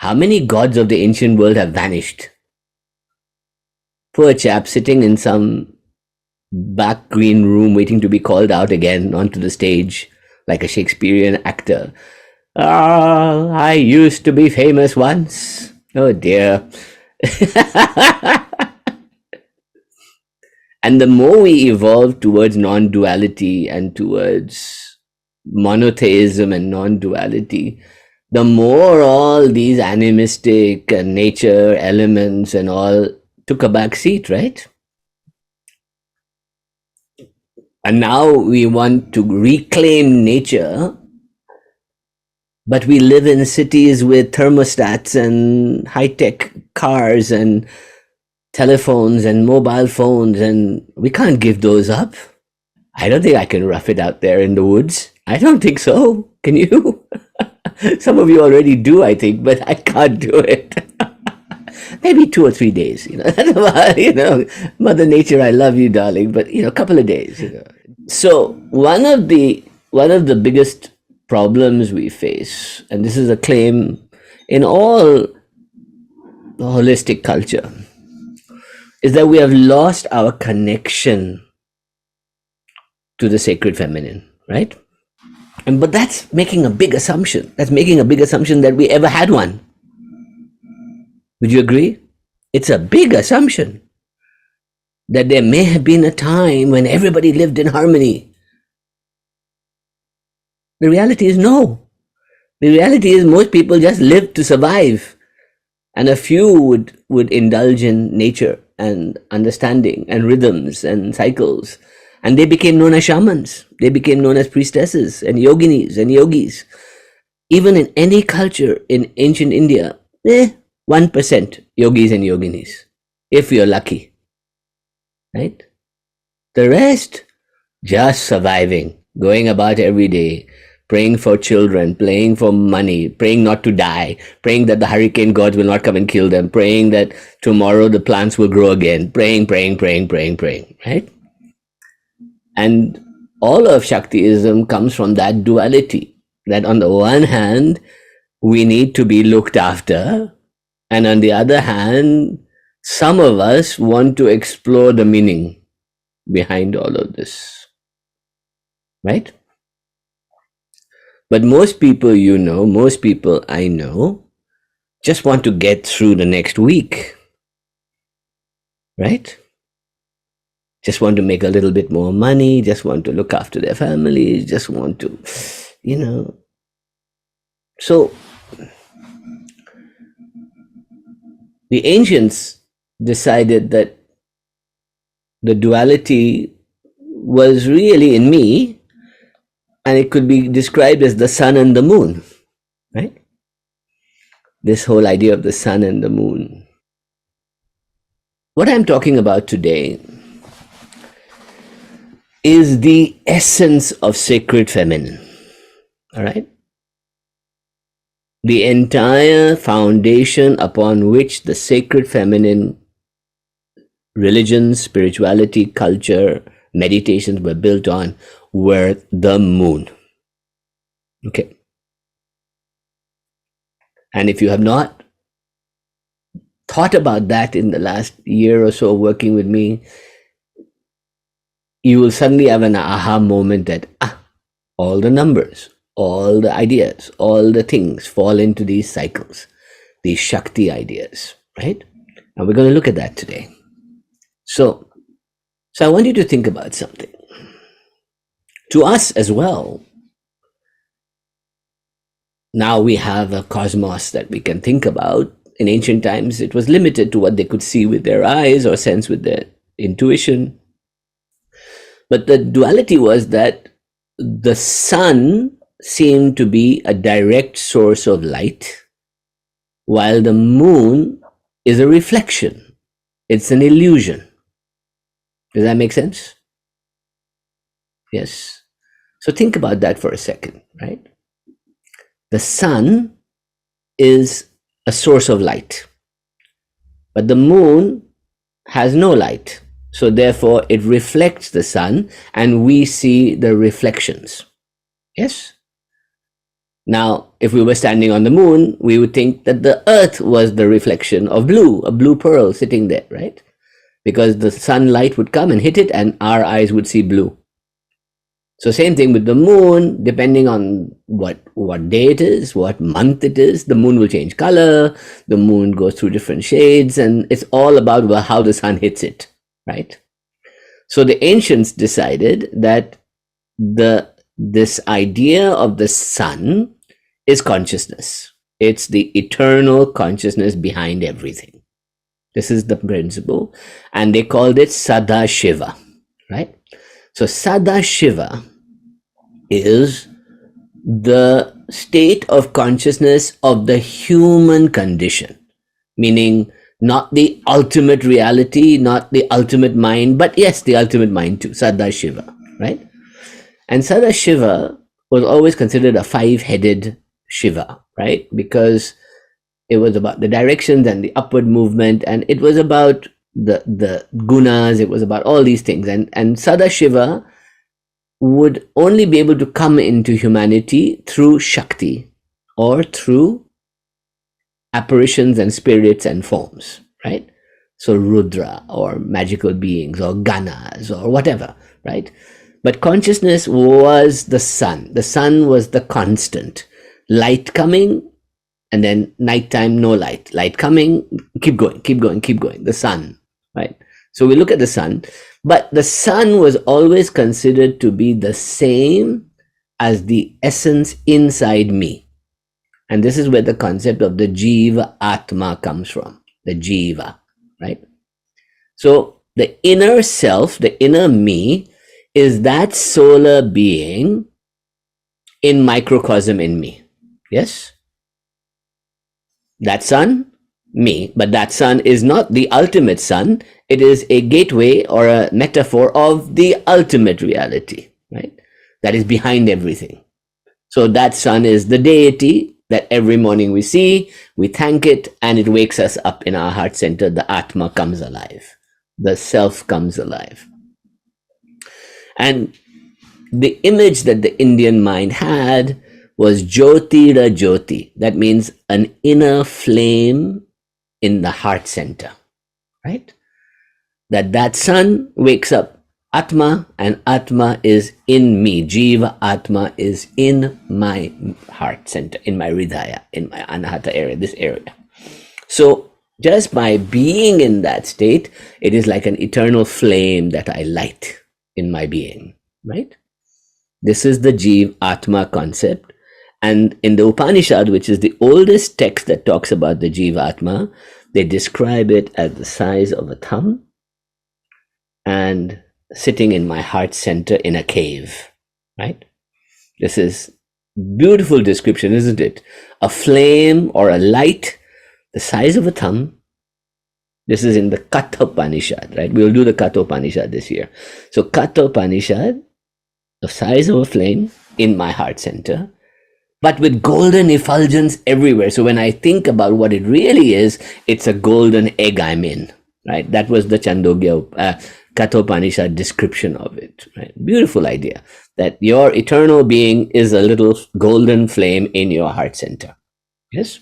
How many gods of the ancient world have vanished? Poor chap sitting in some back green room waiting to be called out again onto the stage like a Shakespearean actor. Ah, I used to be famous once. Oh dear. And the more we evolve towards non-duality and towards monotheism and non-duality, the more all these animistic and nature elements and all took a back seat, right? And now we want to reclaim nature, but we live in cities with thermostats and high-tech cars and telephones and mobile phones, and we can't give those up. I don't think I can rough it out there in the woods. I don't think so. Can you? Some of you already do, I think, but I can't do it. Maybe 2 or 3 days, Mother Nature, I love you, darling, but a couple of days, So one of the biggest problems we face, and this is a claim in all holistic culture, is that we have lost our connection to the sacred feminine, right? But that's making a big assumption. That's making a big assumption that we ever had one. Would you agree? It's a big assumption that there may have been a time when everybody lived in harmony. The reality is no. The reality is most people just lived to survive, and a few would indulge in nature and understanding and rhythms and cycles, and they became known as shamans. They became known as priestesses and yoginis and yogis. Even in any culture in ancient India, 1% yogis and yoginis, if you're lucky, right? The rest, just surviving, going about every day, praying for children, praying for money, praying not to die, praying that the hurricane gods will not come and kill them, praying that tomorrow the plants will grow again, praying, right? And all of Shaktiism comes from that duality, that on the one hand, we need to be looked after, and on the other hand, some of us want to explore the meaning behind all of this, right? But most people most people I know just want to get through the next week, right? Just want to make a little bit more money, just want to look after their families, just want to, So the ancients decided that the duality was really in me, and it could be described as the sun and the moon, right? This whole idea of the sun and the moon. What I'm talking about today is the essence of sacred feminine, all right? The entire foundation upon which the sacred feminine religions, spirituality, culture, meditations were built on were the moon. Okay. And if you have not thought about that in the last year or so working with me, you will suddenly have an aha moment that all the numbers, all the ideas, all the things fall into these cycles, these Shakti ideas, right? And we're going to look at that today. So I want you to think about something. To us as well, now we have a cosmos that we can think about. In ancient times, it was limited to what they could see with their eyes or sense with their intuition. But the duality was that the sun seemed to be a direct source of light, while the moon is a reflection. It's an illusion. Does that make sense? Yes. So think about that for a second, right? The sun is a source of light, but the moon has no light. So therefore it reflects the sun and we see the reflections. Yes? Now, if we were standing on the moon, we would think that the earth was the reflection of blue, a blue pearl sitting there, right? Because the sunlight would come and hit it and our eyes would see blue. So same thing with the moon, depending on what day it is, what month it is, the moon will change color, the moon goes through different shades, and it's all about how the sun hits it, right? So the ancients decided that this idea of the sun is consciousness. It's the eternal consciousness behind everything. This is the principle, and they called it Sadashiva, right? So Sadashiva is the state of consciousness of the human condition, meaning not the ultimate reality, not the ultimate mind, but yes, the ultimate mind too, Sadashiva, right? And Sadashiva was always considered a five-headed Shiva, right? Because it was about the directions and the upward movement, and it was about the gunas, it was about all these things. And Sadashiva would only be able to come into humanity through Shakti or through apparitions and spirits and forms, right? So Rudra or magical beings or Ganas or whatever, right? But consciousness was the sun. The sun was the constant. Light coming and then nighttime, no light. Light coming, keep going, keep going, keep going. The sun, right? So we look at the sun. But the sun was always considered to be the same as the essence inside me. And this is where the concept of the Jiva Atma comes from, the Jiva, right? So the inner self, the inner me, is that solar being in microcosm in me. Yes? That sun, me, but that sun is not the ultimate sun. It is a gateway or a metaphor of the ultimate reality, right? That is behind everything. So that sun is the deity that every morning we see, we thank it, and it wakes us up in our heart center. The Atma comes alive. The self comes alive. And the image that the Indian mind had was Jyotira Jyoti. That means an inner flame in the heart center, right? That sun wakes up Atma, and Atma is in me. Jiva Atma is in my heart center, in my Hridaya, in my Anahata area, this area. So just by being in that state, it is like an eternal flame that I light in my being, right? This is the Jiva Atma concept. And in the Upanishad, which is the oldest text that talks about the Jiva Atma, they describe it as the size of a thumb and sitting in my heart center in a cave, right? This is beautiful description, isn't it? A flame or a light the size of a thumb. This is in the Katha Upanishad, right? We'll do the Katha Upanishad this year. So Katha Upanishad, the size of a flame in my heart center, but with golden effulgence everywhere. So when I think about what it really is, it's a golden egg I'm in, right? That was the Chandogya Kathopanishad description of it, right? Beautiful idea that your eternal being is a little golden flame in your heart center. Yes?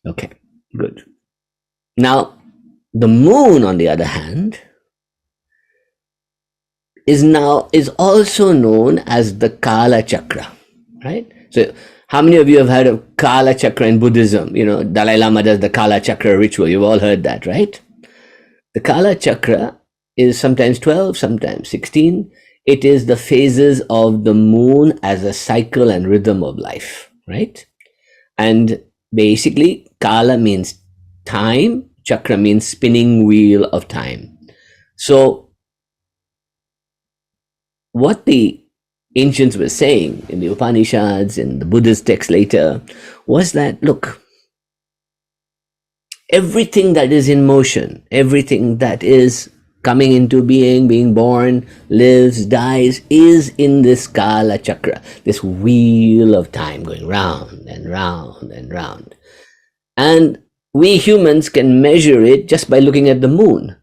Okay, good. Now, the moon, on the other hand, is also known as the Kala Chakra, right? So how many of you have heard of Kala Chakra in Buddhism? You know, Dalai Lama does the Kala Chakra ritual. You've all heard that, right? The Kala Chakra is sometimes 12, sometimes 16. It is the phases of the moon as a cycle and rhythm of life, right? And basically, Kala means time, Chakra means spinning wheel of time. So what the ancients were saying in the Upanishads, in the Buddhist texts later, was that, look, everything that is in motion, everything that is coming into being, being born, lives, dies, is in this Kala Chakra, this wheel of time going round and round and round. And we humans can measure it just by looking at the moon.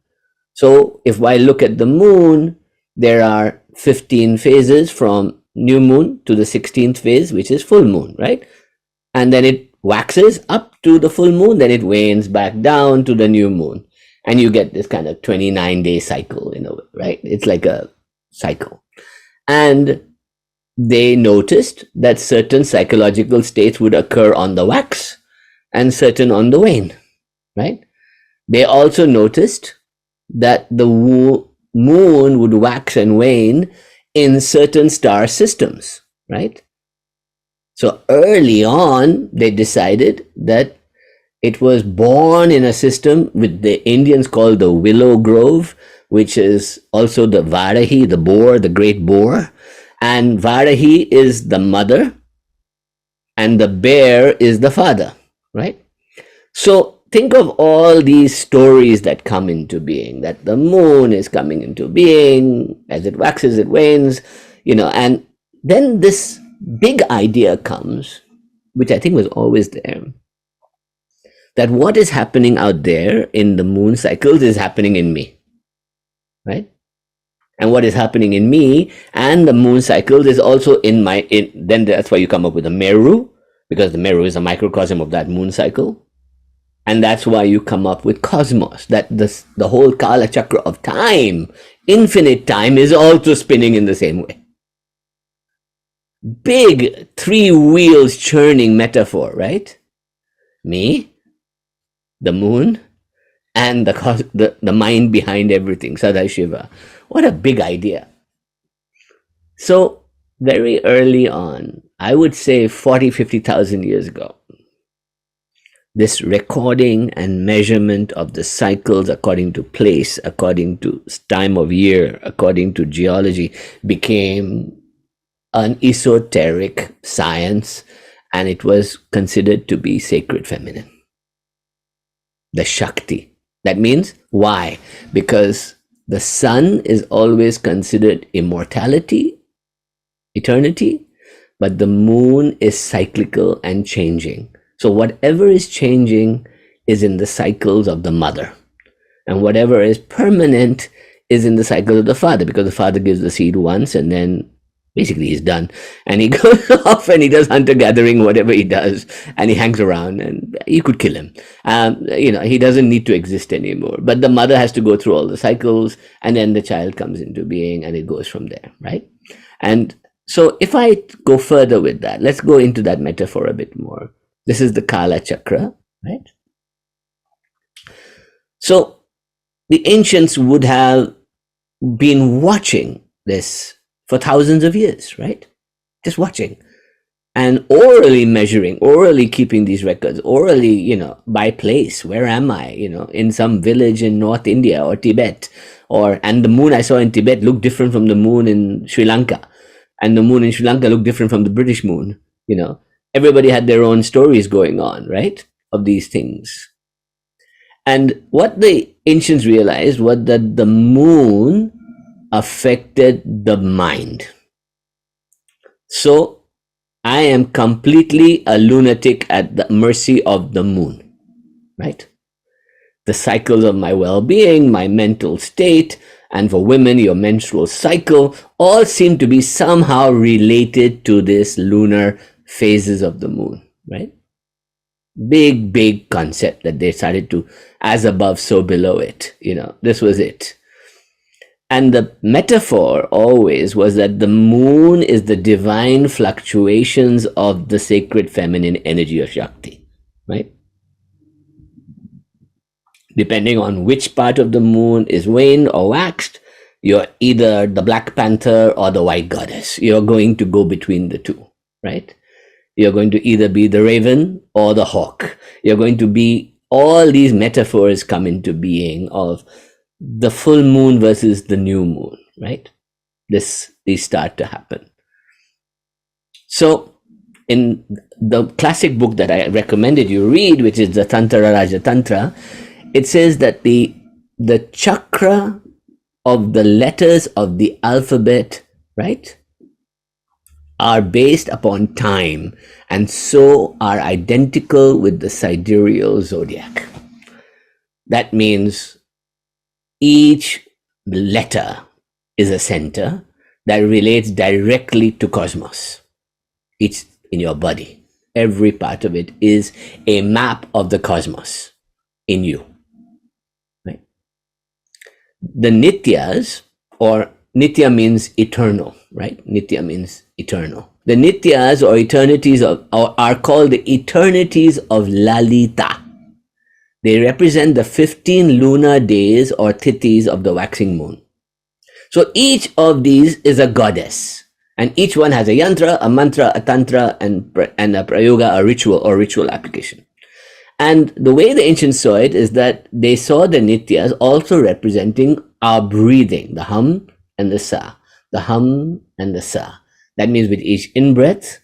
So if I look at the moon, there are 15 phases from new moon to the 16th phase, which is full moon, right? and then it waxes up to the full moon, then it wanes back down to the new moon. And you get this kind of 29-day cycle in a way, right? It's like a cycle. And they noticed that certain psychological states would occur on the wax and certain on the wane, right? They also noticed that the moon would wax and wane in certain star systems, right? So early on, they decided that it was born in a system with the Indians called the Willow Grove, which is also the Varahi, the boar, the great boar. And Varahi is the mother and the bear is the father, right? So think of all these stories that come into being, that the moon is coming into being, as it waxes, it wanes, and then this big idea comes, which I think was always there, that what is happening out there in the moon cycles is happening in me, right? And what is happening in me and the moon cycles is also then that's why you come up with a Meru, because the Meru is a microcosm of that moon cycle. And that's why you come up with cosmos, that the whole Kala Chakra of time, infinite time, is also spinning in the same way. Big 3 wheels churning metaphor, right? Me, the moon, and the mind behind everything, Sadashiva. What a big idea. So very early on, I would say 40, 50,000 years ago, this recording and measurement of the cycles according to place, according to time of year, according to geology, became an esoteric science, and it was considered to be sacred feminine. The Shakti. That means, why? Because the sun is always considered immortality, eternity, but the moon is cyclical and changing. So whatever is changing is in the cycles of the mother, and whatever is permanent is in the cycles of the father, because the father gives the seed once and then basically he's done, and he goes off and he does hunter gathering, whatever he does, and he hangs around, and you could kill him. He doesn't need to exist anymore, but the mother has to go through all the cycles, and then the child comes into being, and it goes from there, right? And so if I go further with that, let's go into that metaphor a bit more. This is the Kala Chakra, right? So the ancients would have been watching this for thousands of years, right? Just watching and orally measuring, orally keeping these records, orally, by place. Where am I? In some village in North India or Tibet, and the moon I saw in Tibet looked different from the moon in Sri Lanka, and the moon in Sri Lanka looked different from the British moon. Everybody had their own stories going on, right? Of these things. And what the ancients realized was that the moon affected the mind. So I am completely a lunatic at the mercy of the moon, right? The cycles of my well-being, my mental state, and for women, your menstrual cycle, all seem to be somehow related to this lunar phases of the moon, right? Big concept that they started to, as above, so below it. This was it. And the metaphor always was that the moon is the divine fluctuations of the sacred feminine energy of Shakti, right? Depending on which part of the moon is waned or waxed, you're either the Black Panther or the White Goddess. You're going to go between the two, right? You're going to either be the raven or the hawk. You're going to be, all these metaphors come into being of the full moon versus the new moon, right? These start to happen. So in the classic book that I recommended you read, which is the Tantra Raja Tantra, it says that the chakra of the letters of the alphabet, right, are based upon time, and so are identical with the sidereal zodiac. That means each letter is a center that relates directly to cosmos. It's in your body. every part of it is a map of the cosmos in you. Right? The Nityas, or Nitya means eternal, right? Nitya means eternal. The Nityas or eternities are called the eternities of Lalita. They represent the 15 lunar days or tithis of the waxing moon. So each of these is a goddess, and each one has a yantra, a mantra, a tantra, and a prayoga, a ritual or ritual application. And the way the ancients saw it is that they saw the Nityas also representing our breathing, the hum and the sa, the hum and the sa. That means with each in-breath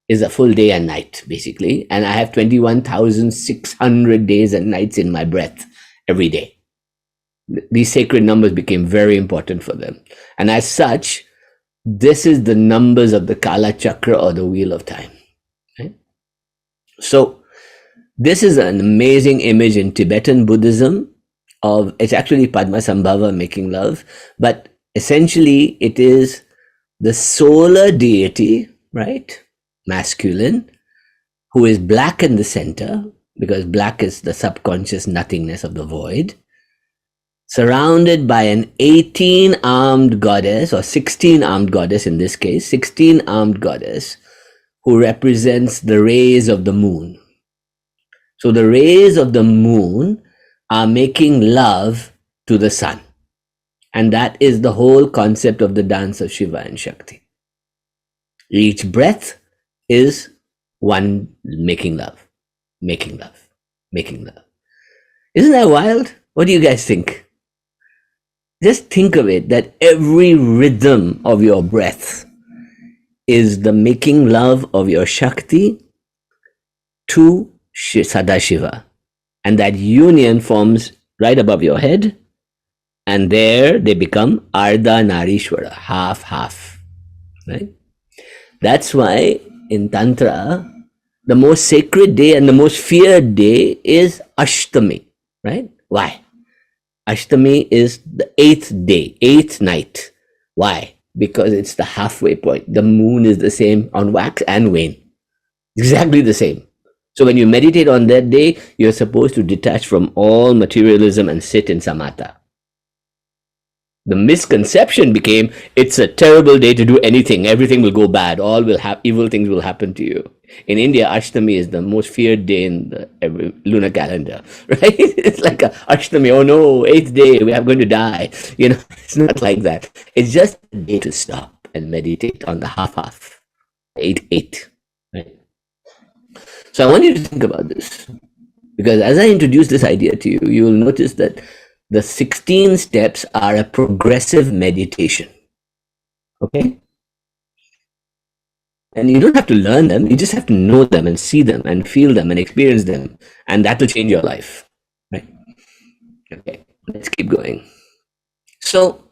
is a full day and night, basically. And I have 21,600 days and nights in my breath every day. These sacred numbers became very important for them. And as such, this is the numbers of the Kala Chakra or the Wheel of Time. Right? So this is an amazing image in Tibetan Buddhism of, it's actually Padmasambhava, making love, but essentially it is the solar deity, right? Masculine, who is black in the center, because black is the subconscious nothingness of the void, surrounded by an 18-armed goddess, or 16-armed goddess in this case, 16-armed goddess, who represents the rays of the moon. So the rays of the moon are making love to the sun. And that is the whole concept of the dance of Shiva and Shakti. Each breath is one making love, making love, making love. Isn't that wild? What do you guys think? Just think of it, that every rhythm of your breath is the making love of your Shakti to Sadashiva. And that union forms right above your head. And there they become Ardha Narishwara, half. Right? That's why in Tantra, the most sacred day and the most feared day is Ashtami. Right? Why? Ashtami is the 8th day, 8th night. Why? Because it's the halfway point. The moon is the same on wax and wane. Exactly the same. So when you meditate on that day, you're supposed to detach from all materialism and sit in samatha. The misconception became, it's a terrible day to do anything. Everything will go bad. All will have evil things will happen to you. In India, Ashtami is the most feared day in the lunar calendar, right? It's like a Ashtami, oh no, 8th day, we are going to die. You know, it's not like that. It's just a day to stop and meditate on the half, 8, right? So I want you to think about this, because as I introduce this idea to you, you will notice that the 16 steps are a progressive meditation. Okay? And you don't have to learn them, you just have to know them and see them and feel them and experience them. And that will change your life. Right? Okay, let's keep going. So,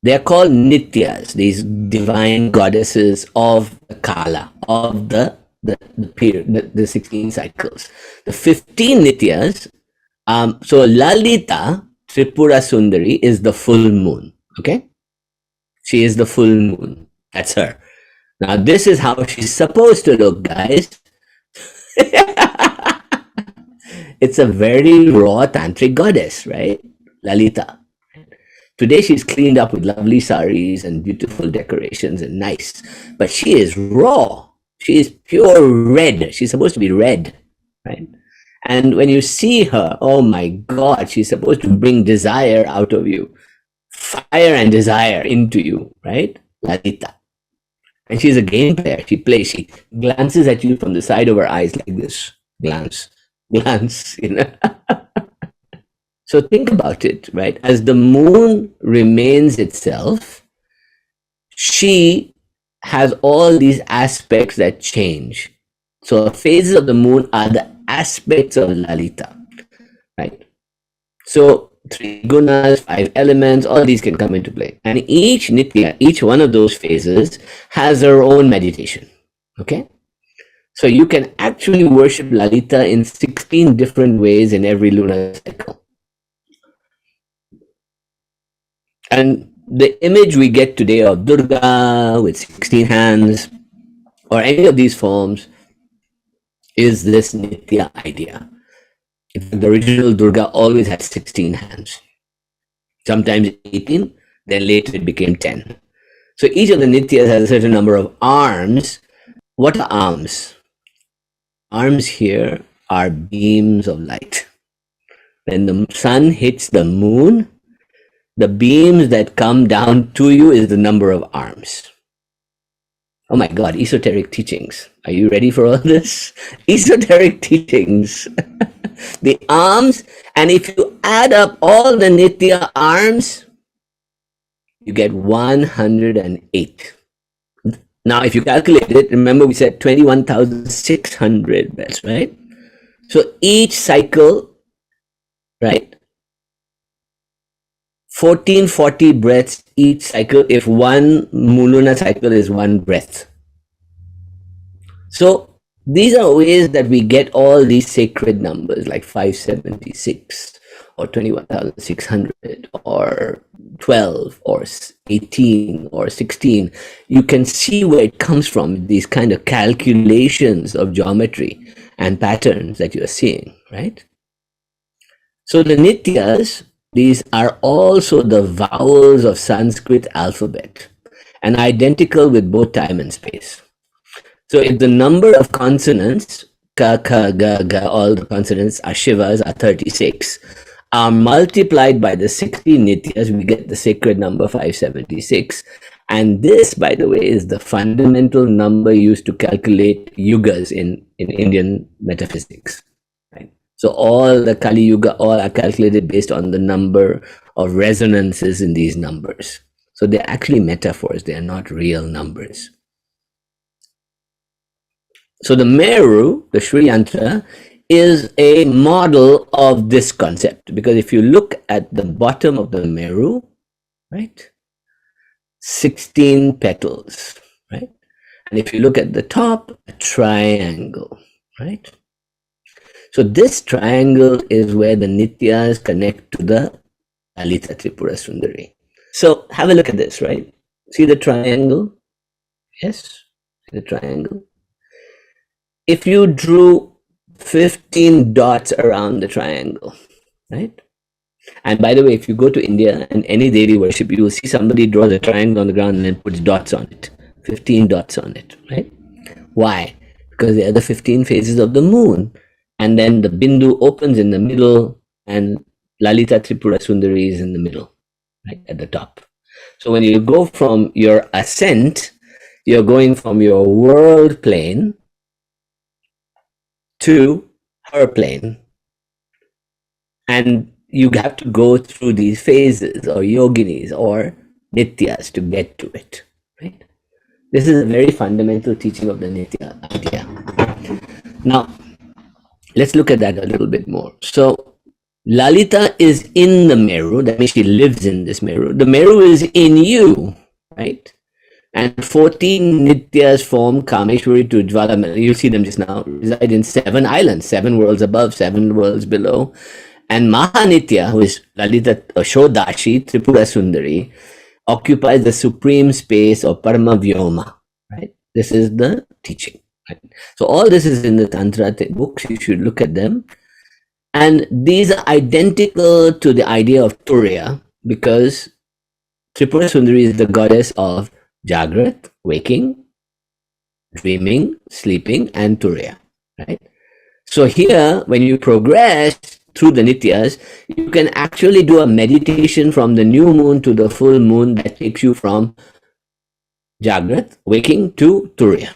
they are called Nityas, these divine goddesses of the Kala, of the period, the 16 cycles. The 15 Nityas, so Lalita Tripura Sundari is the full moon. Okay? She is the full moon. That's her. Now this is how she's supposed to look, guys. It's a very raw tantric goddess, right? Lalita. Today she's cleaned up with lovely saris and beautiful decorations and nice. But she is raw. She is pure red. She's supposed to be red, right? And when you see her, oh my God, she's supposed to bring desire out of you. Fire and desire into you, right? Lalita. And she's a game player. She plays, she glances at you from the side of her eyes like this. Glance, you know. So think about it, right? As the moon remains itself, she has all these aspects that change. So phases of the moon are the aspects of Lalita, right? So 3 gunas, 5 elements, all these can come into play. And each Nitya, each one of those phases has her own meditation, okay? So you can actually worship Lalita in 16 different ways in every lunar cycle. And the image we get today of Durga with 16 hands, or any of these forms, is this Nitya idea. In fact, the original Durga always had 16 hands, sometimes 18, then later it became 10. So each of the Nityas has a certain number of arms. What are arms? Arms here are beams of light. When the sun hits the moon, the beams that come down to you is the number of arms. Oh my God, esoteric teachings. Are you ready for all this? Esoteric teachings. The arms, and if you add up all the Nitya arms, you get 108. Now, if you calculate it, remember we said 21,600 breaths, right? So each cycle, right? 1440 breaths each cycle if one Muluna cycle is one breath. So these are ways that we get all these sacred numbers like 576 or 21,600 or 12 or 18 or 16. You can see where it comes from, these kind of calculations of geometry and patterns that you're seeing, right? So the Nityas, these are also the vowels of Sanskrit alphabet and identical with both time and space. So if the number of consonants, ka, ka, ga, ga, all the consonants are Shivas are 36, are multiplied by the 60 Nityas, we get the sacred number 576. And this, by the way, is the fundamental number used to calculate yugas in Indian metaphysics. Right? So all the Kali Yuga, all are calculated based on the number of resonances in these numbers. So they're actually metaphors, they are not real numbers. So the Meru, the Sri Yantra, is a model of this concept, because if you look at the bottom of the Meru, right, 16 petals, right, and if you look at the top, a triangle, right. So this triangle is where the Nityas connect to the Lalita Tripura Sundari. So have a look at this, right? See the triangle? Yes, see the triangle? If you drew 15 dots around the triangle, right? And by the way, if you go to India and any deity worship, you will see somebody draws a triangle on the ground and then puts dots on it, 15 dots on it, right? Why? Because they are the 15 phases of the moon. And then the Bindu opens in the middle and Lalita Tripura Sundari is in the middle, right, at the top. So when you go from your ascent, you're going from your world plane to her plane. And you have to go through these phases or yoginis or nityas to get to it, right? This is a very fundamental teaching of the nitya idea. Now, let's look at that a little bit more. So, Lalita is in the Meru, that means she lives in this Meru. The Meru is in you, right? And 14 Nityas form Kameshwari to Jwala. You'll see them just now, reside in 7 islands, 7 worlds above, 7 worlds below. And Mahanitya, who is Lalita Shodashi, Tripura Sundari, occupies the supreme space of Parama Vyoma, right? This is the teaching. Right? So all this is in the Tantra books, you should look at them. And these are identical to the idea of Turiya, because Tripura Sundari is the goddess of Jagrat, waking, dreaming, sleeping, and Turiya, right? So here, when you progress through the Nityas, you can actually do a meditation from the new moon to the full moon that takes you from Jagrat, waking, to Turiya.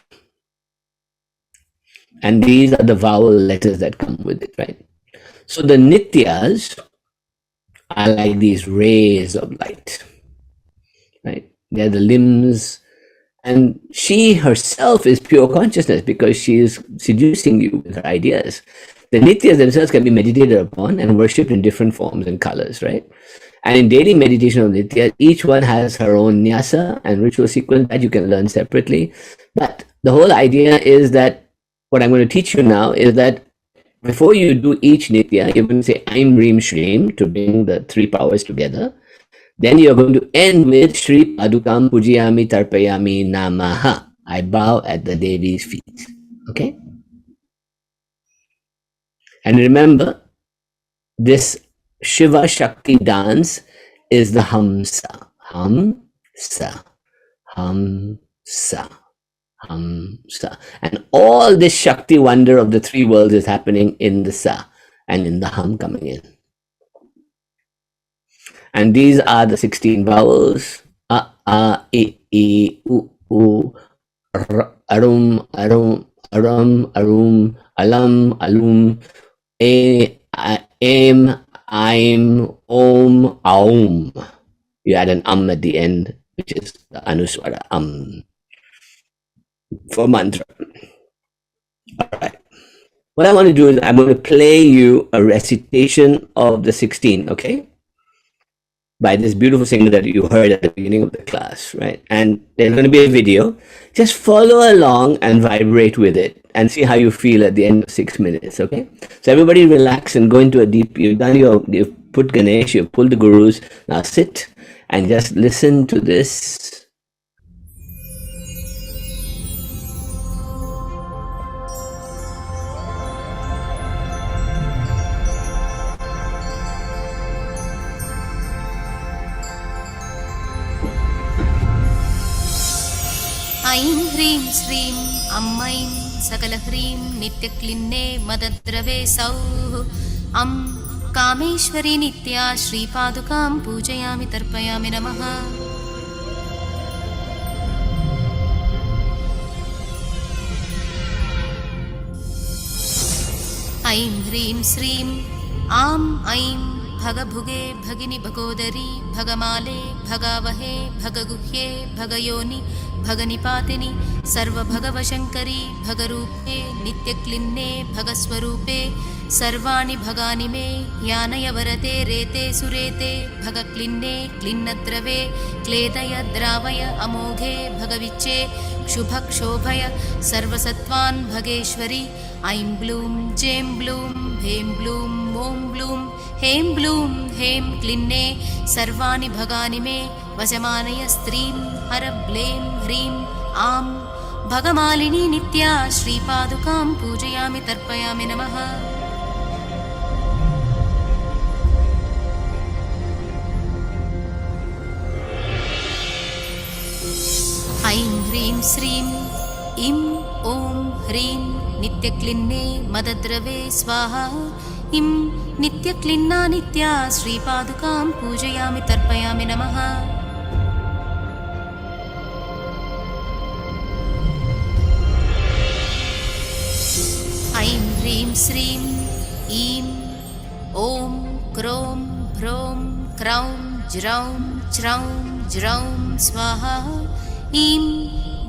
And these are the vowel letters that come with it, right? So the Nityas are like these rays of light, right? They're the limbs, and she herself is pure consciousness because she is seducing you with her ideas. The Nityas themselves can be meditated upon and worshipped in different forms and colors, right? And in daily meditation of Nitya, each one has her own nyasa and ritual sequence that you can learn separately. But the whole idea is that what I'm going to teach you now is that before you do each Nitya, you're going to say Aim Reem Shreem to bring the 3 powers together. Then you're going to end with Shri Padukam Pujiyami Tarpayami Namaha. I bow at the Devi's feet. Okay? And remember, this Shiva Shakti dance is the Hamsa. Hamsa. Hamsa. Hamsa. And all this Shakti wonder of the three worlds is happening in the Sa and in the Ham coming in. And these are the 16 vowels. A, I, U, Arum, Arum, Arum, Arum, Alam, Alum, Aim, Aim, Om, Aum. You add an at the end, which is the Anuswara, for mantra. All right. What I want to do is I'm going to play you a recitation of the 16, okay? By this beautiful singer that you heard at the beginning of the class, right? And there's going to be a video. Just follow along and vibrate with it and see how you feel at the end of 6 minutes, okay? So everybody relax and go into a deep, you've put Ganesh, you've pulled the gurus. Now sit and just listen to this. ऐं ह्रीं श्रीं अम्मैं सकलह्रीं नित्यक्लिन्ने मदद्रवे सौः अं कामेश्वरी नित्या श्रीपादुकां पूजयामि तर्पयामि नमः। ऐं ह्रीं श्रीं आं ऐं भगभुगे भगिनि भगोदरी भगमाले भगावहे भगगुह्ये भगयोनि भगनिपातिनि सर्वभगवशङ्करी भगरूपे नित्यक्लिन्ने भगस्वरूपे सर्वाणि भगानि मे यानय वरते रेते सुरेते भगक्लिन्ने क्लिन्नद्रवे क्लेदय द्रावय अमोघे भगविच्चे क्षुभक्षोभय सर्वसत्त्वान् भगेश्वरी ऐं ब्लूं जें ब्लूं हें ब्लूं ॐ ब्लूं हें ब्लूं हें क्लिन्ने सर्वाणि भगानि मे वशमानय स्त्रीं हर ब्लें ह्रीं आं भगमालिनी नित्या श्रीपादुकां पूजयामि तर्पयामि नमः। ऐं ह्रीं श्रीं इं ॐ ह्रीं नित्यक्लिन्ने मदद्रवे स्वाहा इं नित्यक्लिन्ना नित्या श्रीपादुकां पूजयामि तर्पयामि नमः। ऐं ह्रीं श्रीं ईं ॐ क्रों भ्रौं क्रौं ज्रौं च्रौं ज्रौं स्वाहा ईं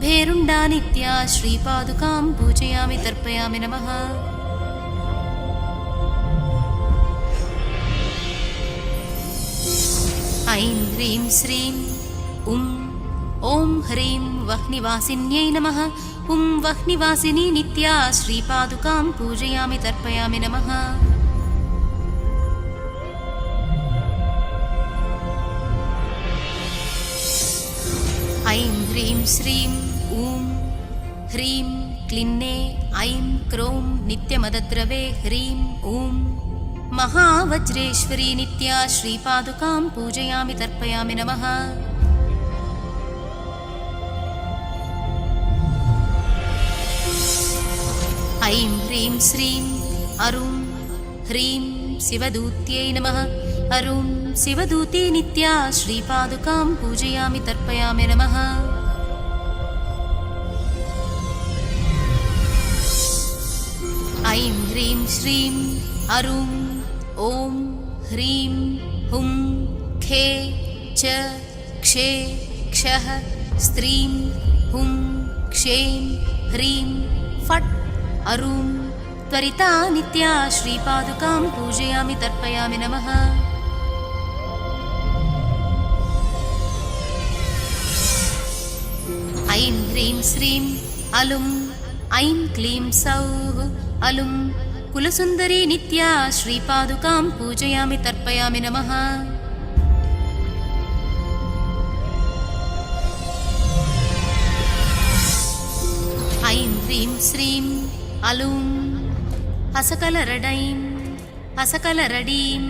भेरुण्डा नित्या श्रीपादुकां पूजयामि तर्पयामि नमः। ऐं ह्रीं श्रीं ॐ ह्रीं वह्निवासिन्यै नमः। ॐ वह्निवासिनी नित्या श्रीपादुकां पूजयामि तर्पयामि नमः। ऐं ह्रीं श्रीं ॐ ह्रीं क्लिन्ने ऐं क्रों नित्यमदद्रवे ह्रीं ॐ महावज्रेश्वरी नित्या श्रीपादुकां पूजयामि तर्पयामि नमः। ऐं ह्रीं श्रीं अरुं ह्रीं शिवदूत्यै नमः। अरुं शिवदूती नित्या श्रीपादुकां पूजयामि तर्पयामि नमः। ऐं ह्रीं श्रीं अरुं ॐ ह्रीं हुं खे च क्षे क्षः स्त्रीं हुं क्षें ह्रीं फट् अरुं त्वरिता नित्या श्रीपादुकां पूजयामि तर्पयामि नमः। ऐं ह्रीं श्रीं अलुं ऐं क्लीं सौः अलुं कुलसुन्दरी नित्या श्रीपादुकां पूजयामि तर्पयामि नमः। ऐं ह्रीं श्रीं अलुं हसकलरडैं हसकलरडीं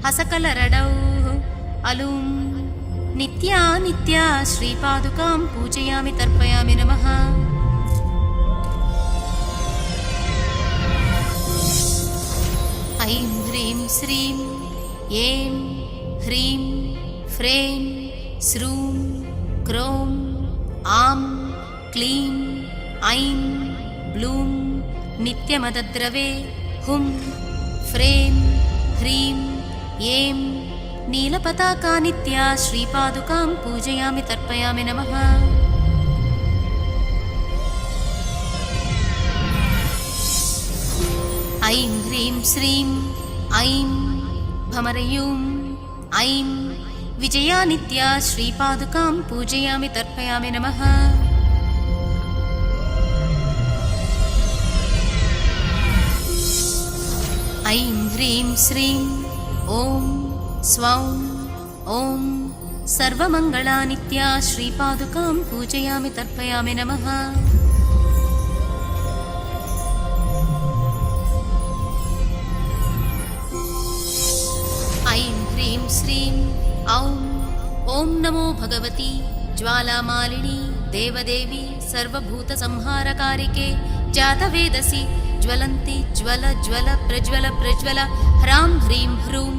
हसकलरडौ अलूं नित्या नित्या श्रीपादुकां पूजयामि तर्पयामि नमः। ऐं ह्रीं श्रीं ऐं ह्रीं फ्रें श्रूं क्रों आं क्लीं ऐं ब्लूं नित्यमदद्रवे हुं फ्रें ह्रीं ऐं नीलपताका नित्या श्रीपादुकां पूजयामि तर्पयामि नमः। ऐं ह्रीं श्रीं ऐं भमरयूं ऐं विजया नित्या श्रीपादुकां पूजयामि तर्पयामि नमः। ऐं ह्रीं श्रीं ॐ स्वौं ॐ सर्वमङ्गला नित्या श्रीपादुकां पूजयामि तर्पयामि नमः। ऐं ह्रीं श्रीं औं ॐ नमो भगवती ज्वालामालिनी देवदेवी सर्वभूतसंहारकारिके जातवेदसि ज्वलन्ति ज्वल ज्वल प्रज्वल प्रज्वल ह्रां ह्रीं ह्रूं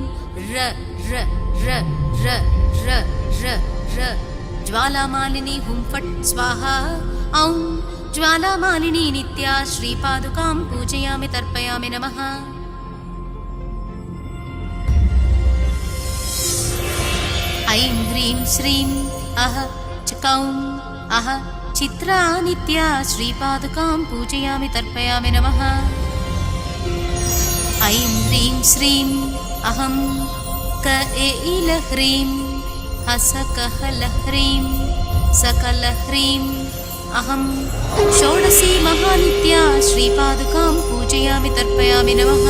र र र र र र र ज्वालामालिनी हुं फट् स्वाहा। औं ज्वालामालिनी नित्या श्रीपादुकां पूजयामि तर्पयामि नमः। ऐं ह्रीं श्रीं अह चकौं अह चित्रा नित्या श्रीपादुकां पूजयामि तर्पयामि नमः। ऐं ह्रीं श्रीं अहं क एल ह्रीं हसकहलह्रीं सकलह्रीं अहं षोडशी महानित्या श्रीपादुकां पूजयामि तर्पयामि नमः।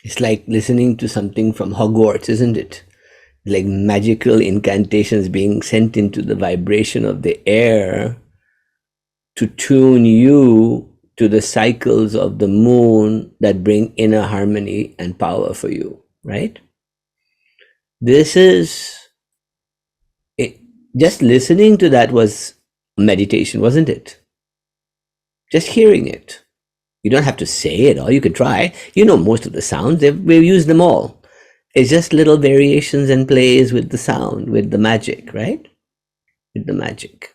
It's like listening to something from Hogwarts, isn't it? Like magical incantations being sent into the vibration of the air to tune you to the cycles of the moon that bring inner harmony and power for you, right? This is, just listening to that was meditation, wasn't it? Just hearing it. You don't have to say it all. You could try. You know most of the sounds. We've used them all. It's just little variations and plays with the sound, with the magic, right? With the magic.